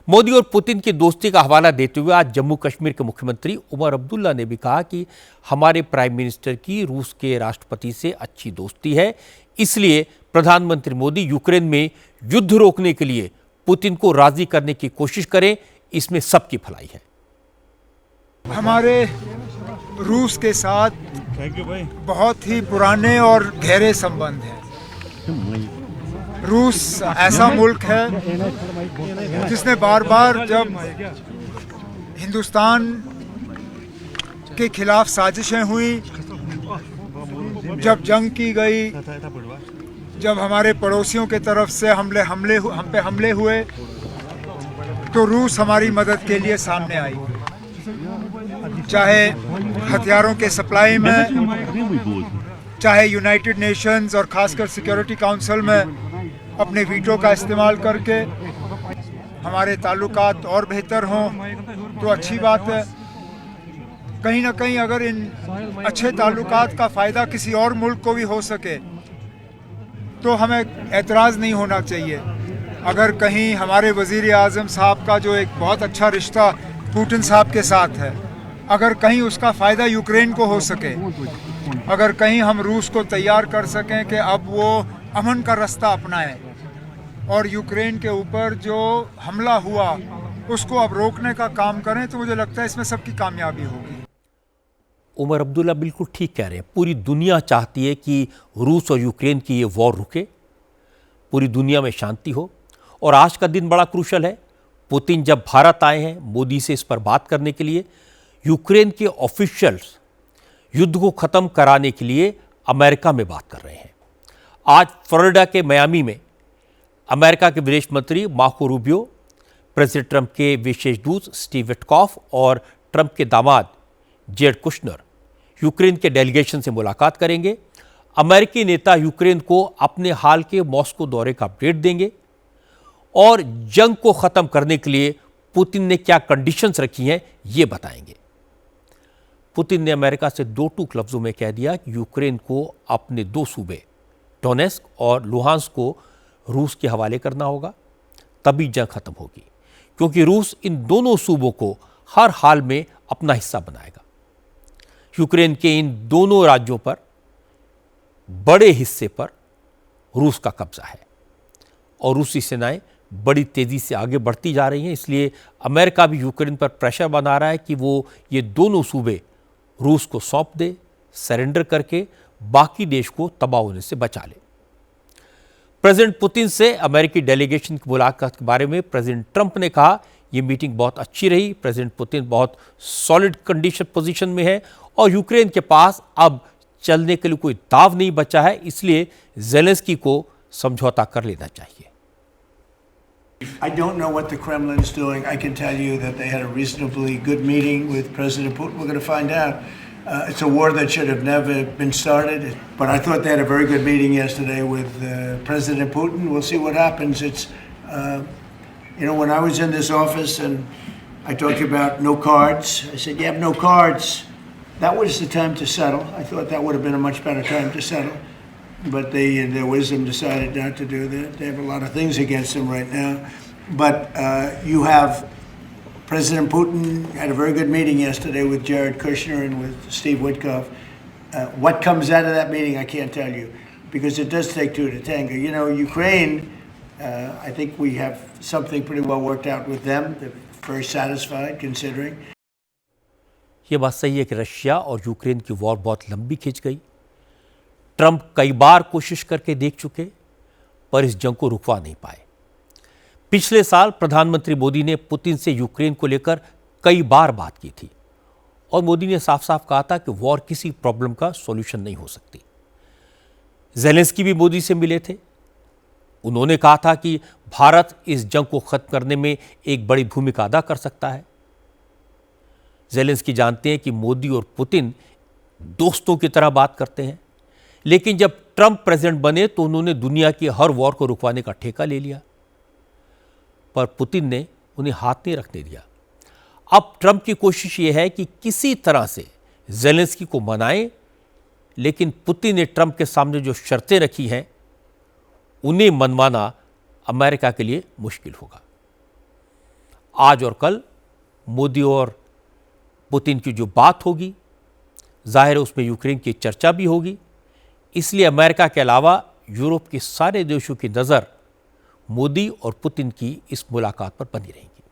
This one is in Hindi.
मोदी और पुतिन की दोस्ती का हवाला देते हुए आज जम्मू कश्मीर के मुख्यमंत्री उमर अब्दुल्ला ने भी कहा कि हमारे प्राइम मिनिस्टर की रूस के राष्ट्रपति से अच्छी दोस्ती है, इसलिए प्रधानमंत्री मोदी यूक्रेन में युद्ध रोकने के लिए पुतिन को राजी करने की कोशिश करें, इसमें सबकी भलाई है। हमारे रूस के साथ बहुत ही पुराने और गहरे संबंध हैं। रूस ऐसा मुल्क है जिसने बार बार जब हिंदुस्तान के खिलाफ साजिशें हुई, जब जंग की गई, जब हमारे पड़ोसियों के तरफ से हम पे हमले हुए, तो रूस हमारी मदद के लिए सामने आई, चाहे हथियारों के सप्लाई में, चाहे यूनाइटेड नेशंस और खासकर सिक्योरिटी काउंसिल में अपने वीटो का इस्तेमाल करके। हमारे ताल्लुकात और बेहतर हों तो अच्छी बात है। कहीं ना कहीं अगर इन अच्छे ताल्लुकात का फ़ायदा किसी और मुल्क को भी हो सके तो हमें एतराज़ नहीं होना चाहिए। अगर कहीं हमारे वज़ीर आज़म साहब का जो एक बहुत अच्छा रिश्ता पुतिन साहब के साथ है, अगर कहीं उसका फ़ायदा यूक्रेन को हो सके, अगर कहीं हम रूस को तैयार कर सकें कि अब वो अमन का रास्ता अपनाए और यूक्रेन के ऊपर जो हमला हुआ उसको अब रोकने का काम करें, तो मुझे लगता है इसमें सबकी कामयाबी होगी। उमर अब्दुल्ला बिल्कुल ठीक कह रहे हैं। पूरी दुनिया चाहती है कि रूस और यूक्रेन की ये वॉर रुके, पूरी दुनिया में शांति हो, और आज का दिन बड़ा क्रूशल है। पुतिन जब भारत आए हैं मोदी से इस पर बात करने के लिए, यूक्रेन के ऑफिशियल्स युद्ध को ख़त्म कराने के लिए अमेरिका में बात कर रहे हैं। आज फ्लोरिडा के मियामी में अमेरिका के विदेश मंत्री मार्को रूबियो, प्रेसिडेंट ट्रंप के विशेष दूत स्टीव विटकॉफ और ट्रंप के दामाद जेred कुशनर यूक्रेन के डेलीगेशन से मुलाकात करेंगे। अमेरिकी नेता यूक्रेन को अपने हाल के मॉस्को दौरे का अपडेट देंगे और जंग को ख़त्म करने के लिए पुतिन ने क्या कंडीशंस रखी हैं ये बताएंगे। पुतिन ने अमेरिका से दो टूक लफ्ज़ों में कह दिया कि यूक्रेन को अपने दो सूबे डोनेस्क और लुहांस्क को रूस के हवाले करना होगा, तभी जंग खत्म होगी, क्योंकि रूस इन दोनों सूबों को हर हाल में अपना हिस्सा बनाएगा। यूक्रेन के इन दोनों राज्यों पर बड़े हिस्से पर रूस का कब्जा है और रूसी सेनाएं बड़ी तेज़ी से आगे बढ़ती जा रही हैं। इसलिए अमेरिका भी यूक्रेन पर प्रेशर बना रहा है कि वो ये दोनों सूबे रूस को सौंप दे, सरेंडर करके बाकी देश को तबाह होने से बचा ले। प्रेसिडेंट पुतिन से अमेरिकी डेलीगेशन की मुलाकात के बारे में प्रेसिडेंट ट्रंप ने कहा ये मीटिंग बहुत अच्छी रही। प्रेसिडेंट पुतिन बहुत सॉलिड कंडीशन पोजीशन में है और यूक्रेन के पास अब चलने के लिए कोई दाव नहीं बचा है, इसलिए ज़ेलेंस्की को समझौता कर लेना चाहिए। I don't know what the Kremlin is doing. I can tell you that they had a reasonably good meeting with President Putin. We're going to find out. It's a war that should have never been started. But I thought they had a very good meeting yesterday with President Putin. We'll see what happens. It's, when I was in this office and I talked about no cards, I said, you have no cards. That was the time to settle. I thought that would have been a much better time to settle. But they, in their wisdom, decided not to do that. They have a lot of things against them right now. But you have President Putin had a very good meeting yesterday with Jared Kushner and with Steve Witkoff. What comes out of that meeting, I can't tell you, because it does take two to tango. Ukraine, I think we have something pretty well worked out with them. They're very satisfied, considering. ये बात सही है कि रशिया और यूक्रेन की वॉर बहुत लंबी खिंच गई। ट्रंप कई बार कोशिश करके देख चुके, पर इस जंग को रुकवा नहीं पाए। पिछले साल प्रधानमंत्री मोदी ने पुतिन से यूक्रेन को लेकर कई बार बात की थी और मोदी ने साफ साफ कहा था कि वॉर किसी प्रॉब्लम का सॉल्यूशन नहीं हो सकती। ज़ेलेंस्की भी मोदी से मिले थे। उन्होंने कहा था कि भारत इस जंग को खत्म करने में एक बड़ी भूमिका अदा कर सकता है। ज़ेलेंस्की जानते हैं कि मोदी और पुतिन दोस्तों की तरह बात करते हैं, लेकिन जब ट्रंप प्रेसिडेंट बने तो उन्होंने दुनिया की हर वॉर को रुकवाने का ठेका ले लिया, पर पुतिन ने उन्हें हाथ नहीं रखने दिया। अब ट्रंप की कोशिश यह है कि किसी तरह से ज़ेलेंस्की को मनाएं, लेकिन पुतिन ने ट्रंप के सामने जो शर्तें रखी हैं उन्हें मनवाना अमेरिका के लिए मुश्किल होगा। आज और कल मोदी और पुतिन की जो बात होगी, जाहिर है उसमें यूक्रेन की चर्चा भी होगी। इसलिए अमेरिका के अलावा यूरोप के सारे देशों की नज़र मोदी और पुतिन की इस मुलाकात पर बनी रहेगी।